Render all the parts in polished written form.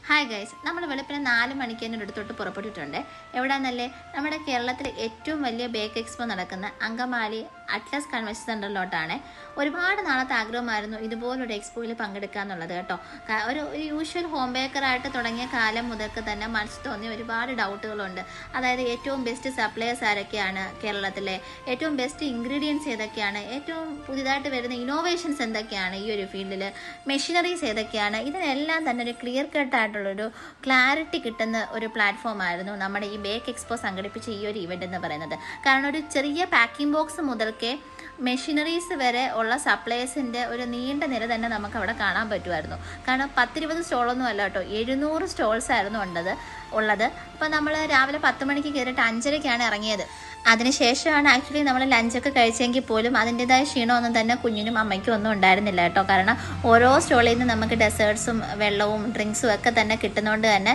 Hi guys, നമ്മൾ വെളുപ്പിന് 4 മണിക്ക് തന്നെ എടുത്തോട്ട് പുറപ്പെട്ടിട്ടുണ്ട്. എവിടെയാണെന്നല്ലേ, നമ്മുടെ കേരളത്തിലെ ഏറ്റവും വലിയ ബേക്ക് എക്സ്പോ നടക്കുന്ന അങ്കമാലി അറ്റ്ലസ് കൺവെൻഷൻ സെൻ്ററിലോട്ടാണ്. ഒരുപാട് നാളത്തെ ആഗ്രഹമായിരുന്നു ഇതുപോലൊരു എക്സ്പോയിൽ പങ്കെടുക്കുക എന്നുള്ളത് കേട്ടോ. ഒരു യൂഷ്വൽ ഹോം ബേക്കറായിട്ട് തുടങ്ങിയ കാലം മുതൽക്ക് തന്നെ മനസ്സിൽ തോന്നിയ ഒരുപാട് ഡൗട്ടുകളുണ്ട്. അതായത് ഏറ്റവും ബെസ്റ്റ് സപ്ലയേഴ്സ് ആരൊക്കെയാണ് കേരളത്തിലെ, ഏറ്റവും ബെസ്റ്റ് ഇൻഗ്രീഡിയൻസ് ഏതൊക്കെയാണ്, ഏറ്റവും പുതിയതായിട്ട് വരുന്ന ഇന്നോവേഷൻസ് എന്തൊക്കെയാണ് ഈ ഒരു ഫീൽഡിൽ, മെഷീനറീസ് ഏതൊക്കെയാണ്, ഇതിനെല്ലാം തന്നെ ഒരു ക്ലിയർ കട്ടായിട്ടുള്ളൊരു ക്ലാരിറ്റി കിട്ടുന്ന ഒരു പ്ലാറ്റ്ഫോം ആയിരുന്നു നമ്മുടെ ഈ ബേക്ക് എക്സ്പോ സംഘടിപ്പിച്ച ഈ ഒരു ഇവൻ്റ് എന്ന് പറയുന്നത്. കാരണം ഒരു ചെറിയ പാക്കിംഗ് ബോക്സ് മുതൽക്കേ മെഷീനറീസ് വരെ ഉള്ള സപ്ലൈസിൻ്റെ ഒരു നീണ്ട നിര തന്നെ നമുക്ക് അവിടെ കാണാൻ പറ്റുമായിരുന്നു. കാരണം 10-20 സ്റ്റോളൊന്നും അല്ല കേട്ടോ, 700 സ്റ്റോൾസ് ആയിരുന്നു ഉള്ളത്. അപ്പോൾ നമ്മൾ രാവിലെ 10 മണിക്ക് കയറിയിട്ട് 5:30ക്കാണ് ഇറങ്ങിയത്. അതിനുശേഷമാണ് ആക്ച്വലി നമ്മൾ ലഞ്ചൊക്കെ കഴിച്ചെങ്കിൽ പോലും അതിൻ്റെതായ ക്ഷീണമൊന്നും തന്നെ കുഞ്ഞിനും അമ്മയ്ക്കും ഒന്നും ഉണ്ടായിരുന്നില്ല കേട്ടോ. കാരണം ഓരോ സ്റ്റോളിൽ നിന്ന് നമുക്ക് ഡെസേർട്സും വെള്ളവും ഡ്രിങ്ക്സും ഒക്കെ തന്നെ കിട്ടുന്നതുകൊണ്ട് തന്നെ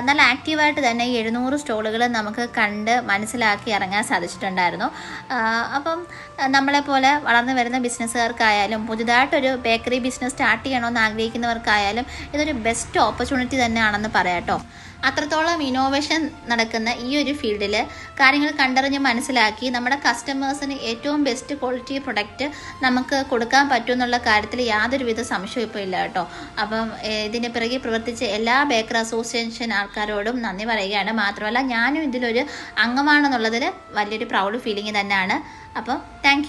നല്ല ആക്റ്റീവായിട്ട് തന്നെ 700 സ്റ്റോളുകൾ നമുക്ക് കണ്ട് മനസ്സിലാക്കി ഇറങ്ങാൻ സാധിച്ചിട്ടുണ്ടായിരുന്നു. അപ്പം നമ്മളെപ്പോലെ വളർന്നു വരുന്ന ബിസിനസ്സുകാർക്കായാലും പുതുതായിട്ടൊരു ബേക്കറി ബിസിനസ് സ്റ്റാർട്ട് ചെയ്യണമെന്ന് ആഗ്രഹിക്കുന്നവർക്കായാലും ഇതൊരു ബെസ്റ്റ് ഓപ്പർച്യൂണിറ്റി തന്നെയാണെന്ന് പറയാം കേട്ടോ. അത്രത്തോളം ഇന്നോവേഷൻ നടക്കുന്ന ഈ ഒരു ഫീൽഡിൽ കാര്യങ്ങൾ കണ്ടറിഞ്ഞ് മനസ്സിലാക്കി നമ്മുടെ കസ്റ്റമേഴ്സിന് ഏറ്റവും ബെസ്റ്റ് ക്വാളിറ്റി പ്രൊഡക്റ്റ് നമുക്ക് കൊടുക്കാൻ പറ്റുമെന്നുള്ള കാര്യത്തിൽ യാതൊരുവിധ സംശയവും ഇപ്പോൾ ഇല്ല കേട്ടോ. അപ്പം ഇതിൻ്റെ പിറകെ പ്രവർത്തിച്ച എല്ലാ ബേക്കർ അസോസിയേഷൻ ആൾക്കാരോടും നന്ദി പറയുകയാണ്. മാത്രമല്ല ഞാനും ഇതിലൊരു അംഗമാണെന്നുള്ളതിൽ വലിയൊരു പ്രൗഡ് ഫീലിംഗ് തന്നെയാണ്. അപ്പം താങ്ക്